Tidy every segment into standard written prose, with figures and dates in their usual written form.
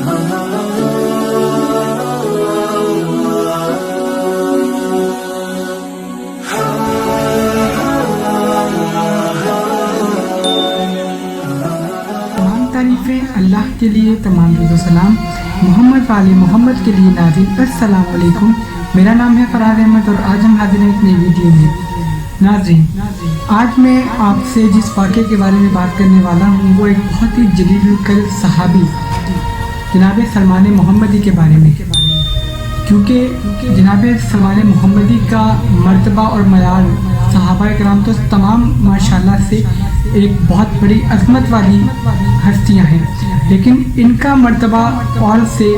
اللہ کے لیے تمام درود و سلام محمد والی محمد کے لیے ناظرین السلام علیکم۔ میرا نام ہے فراز احمد اور آج ہم حاضر ہیں ایک نئی ویڈیو میں۔ ناظرین، آج میں آپ سے جس واقعے کے بارے میں بات کرنے والا ہوں وہ ایک بہت ہی جلیل القدر صحابی جناب سلمان محمدی کے بارے میں، کیونکہ جناب سلمان محمدی کا مرتبہ اور معیار صحابہ کرام تو تمام ماشاءاللہ سے ایک بہت بڑی عظمت والی ہستیاں ہیں، لیکن ان کا مرتبہ اور سے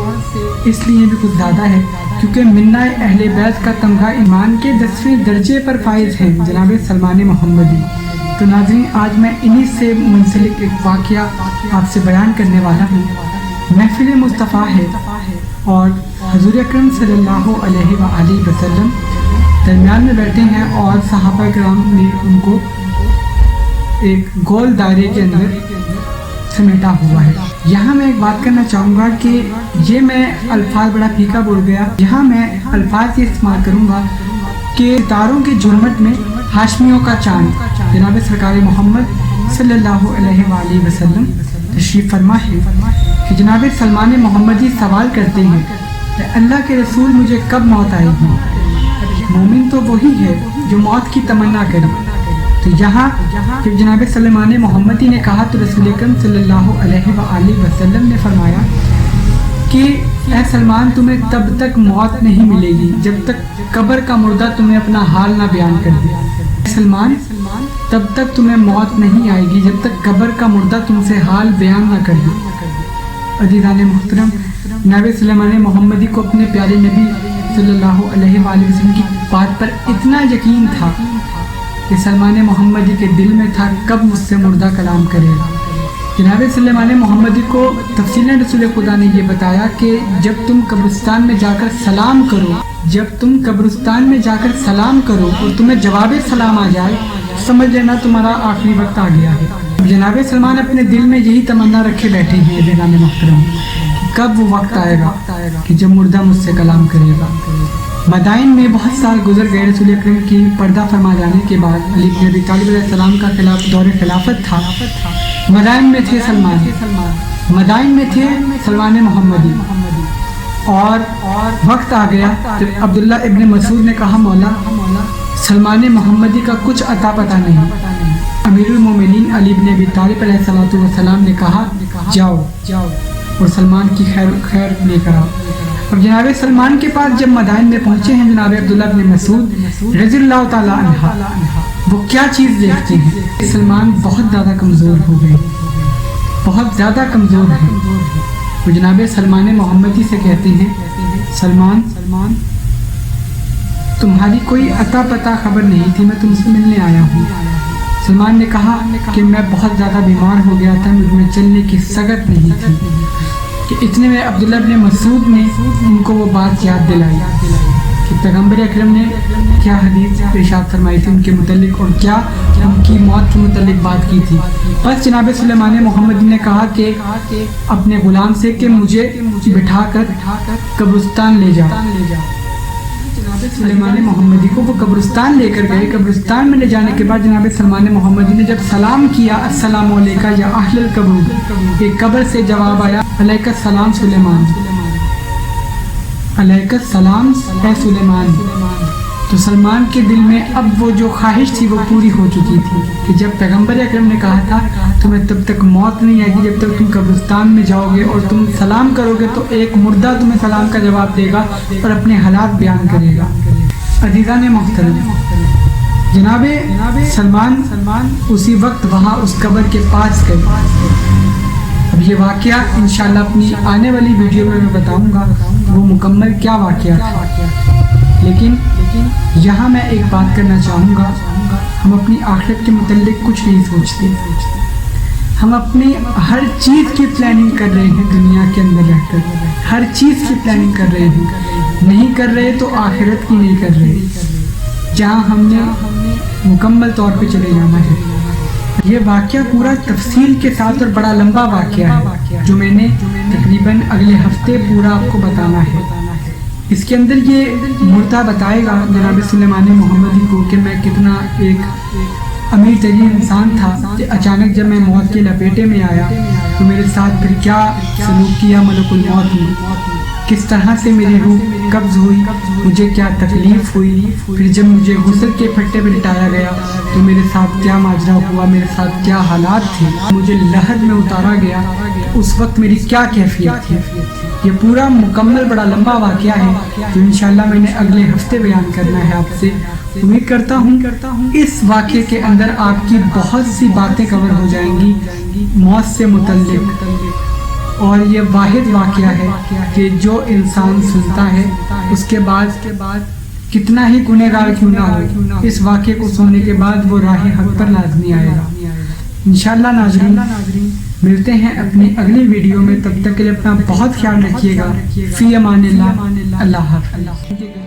اس لیے بھی کچھ زیادہ ہے کیونکہ منہ اہل بیت کا تمغہ ایمان کے 10ویں درجے پر فائز ہیں جناب سلمان محمدی۔ تو ناظرین، آج میں انہی سے منسلک ایک واقعہ آپ سے بیان کرنے والا ہوں۔ محفل مصطفیٰ ہے اور حضور اکرم صلی اللہ علیہ وآلہ وسلم درمیان میں بیٹھے ہیں اور صحابہ کرام نے ان کو ایک گول دائرے کے اندر سمیٹا ہوا ہے۔ یہاں میں ایک بات کرنا چاہوں گا کہ یہ میں الفاظ بڑا پھیکا بول گیا، یہاں میں الفاظ یہ استعمال کروں گا کہ ستاروں کی جھرمٹ میں ہاشمیوں کا چاند جناب سرکار محمد صلی اللہ علیہ وآلہ وسلم تشریف فرما ہے کہ جناب سلمان محمدی سوال کرتے ہیں کہ اللہ کے رسول مجھے کب موت آئے گی؟ مومن تو وہی ہے جو موت کی تمنا کرے۔ تو یہاں جب جناب سلمان محمدی نے کہا تو رسول اکرم صلی اللہ علیہ وآلہ وسلم نے فرمایا کہ اے سلمان، تمہیں تب تک موت نہیں ملے گی جب تک قبر کا مردہ تمہیں اپنا حال نہ بیان کر دے۔ اے سلمان، تب تک تمہیں موت نہیں آئے گی جب تک قبر کا مردہ تم سے حال بیان نہ کر دے۔ عزیزان محترم، جناب سلمان محمدی کو اپنے پیارے نبی صلی اللہ علیہ وآلہ وسلم کی بات پر اتنا یقین تھا کہ سلمان محمدی کے دل میں تھا کب مجھ سے مردہ کلام کرے گا۔ جناب سلمان محمدی کو تفصیلاً رسول خدا نے یہ بتایا کہ جب تم قبرستان میں جا کر سلام کرو اور تمہیں جواب سلام آ جائے سمجھ لینا تمہارا آخری وقت آ گیا ہے۔ جناب سلمان اپنے دل میں یہی تمنا رکھے بیٹھے ہیں جناب محترم کہ کب وہ وقت آئے گا کہ جب مردہ مجھ سے کلام کرے گا۔ مدائن میں بہت سال گزر گئے، رسول اکرم کی پردہ فرما جانے کے بعد علی بن ابی طالب علیہ السلام کا دور خلافت تھا۔ مدائن میں تھے سلمان محمدی اور وقت آ گیا جب عبداللہ ابن مسعود نے کہا مولا سلمان محمدی کا کچھ عطا پتہ نہیں۔ امیر المومنین علی بن ابی طالب علیہ السلام نے کہا جاؤ اور سلمان کی خیر لے کر آؤ۔ اب جناب سلمان کے پاس جب مدائن میں پہنچے ہیں جناب عبداللہ بن مسعود رضی اللہ تعالی عنہ، وہ کیا چیز دیکھتے ہیں؟ سلمان بہت زیادہ کمزور ہو گئے، بہت زیادہ کمزور ہیں۔ وہ جناب سلمان محمدی سے کہتے ہیں سلمان، تمہاری کوئی عطا پتہ خبر نہیں تھی، میں تم سے ملنے آیا ہوں۔ سلمان نے کہا کہ میں بہت زیادہ بیمار ہو گیا تھا، مجھ میں چلنے کی سگت نہیں تھی۔ کہ اتنے میں عبداللہ بن مسعود نے ان کو وہ بات یاد دلائی کہ پیغمبر اکرم نے کیا حدیث ارشاد فرمائی تھی ان کے متعلق اور کیا ان کی موت کے متعلق بات کی تھی۔ بس جناب سلمان محمدی نے کہا کہ اپنے غلام سے کہ مجھے بٹھا کر قبرستان لے جا۔ سلمان محمدی کو وہ قبرستان لے کر گئے۔ قبرستان میں لے جانے کے بعد جناب سلمان محمدی نے جب سلام کیا السلام علیکہ یا اہل القبر، ایک قبر سے جواب آیا علیکہ السلام سلیمان، علیکہ السلام اے سلیمان۔ تو سلمان کے دل میں اب وہ جو خواہش تھی وہ پوری ہو چکی تھی کہ جب پیغمبر اکرم نے کہا تھا تمہیں تب تک موت نہیں آئے گی جب تک تم قبرستان میں جاؤ گے اور تم سلام کرو گے تو ایک مردہ تمہیں سلام کا جواب دے گا اور اپنے حالات بیان کرے گا۔ عزیزان محترم، جناب سلمان اسی وقت وہاں اس قبر کے پاس گئے۔ اب یہ واقعہ انشاءاللہ اپنی آنے والی ویڈیو میں بتاؤں گا وہ مکمل کیا واقعہ تھا، لیکن یہاں میں ایک بات کرنا چاہوں گا، ہم اپنی آخرت کے متعلق کچھ نہیں سوچتے، ہم اپنی ہر چیز کی پلاننگ کر رہے ہیں دنیا کے اندر رہ کر، ہر چیز کی پلاننگ کر رہے ہیں، نہیں کر رہے تو آخرت کی نہیں کر رہے جہاں ہم نے مکمل طور پہ چلے جانا ہے۔ یہ واقعہ پورا تفصیل کے ساتھ اور بڑا لمبا واقعہ ہے جو میں نے تقریباً اگلے ہفتے پورا آپ کو بتانا ہے۔ اس کے اندر یہ مردہ بتائے گا جناب سلیمان محمدی کو کہ میں کتنا ایک امیر ترین انسان تھا کہ اچانک جب میں موت کے لپیٹے میں آیا تو میرے ساتھ پھر کیا سلوک کیا ملک الموت نے، کس طرح سے میری روح قبض ہوئی، مجھے کیا تکلیف ہوئی، پھر جب مجھے غسل کے پھٹے پہ لٹایا گیا تو میرے ساتھ کیا ماجرا ہوا، میرے ساتھ کیا حالات تھے، مجھے لحد میں اتارا گیا اس وقت میری کیا کیفیت تھی۔ یہ پورا مکمل بڑا لمبا واقعہ ہے جو انشاءاللہ میں نے اگلے ہفتے بیان کرنا ہے آپ سے۔ امید کرتا ہوں اس واقعے کے اندر آپ کی بہت سی باتیں کور ہو جائیں گی موت سے متعلق، اور یہ واحد واقعہ ہے کہ جو انسان سنتا ہے اس کے بعد کتنا ہی گنہگار کیوں نہ ہو، اس واقعے کو سننے کے بعد وہ راہ حق پر لازمی آئے گا انشاءاللہ۔ ناظرین ملتے ہیں اپنی اگلی ویڈیو میں، تب تک کے لیے اپنا بہت خیال رکھیے گا۔ فی امان اللہ، اللہ حافظ۔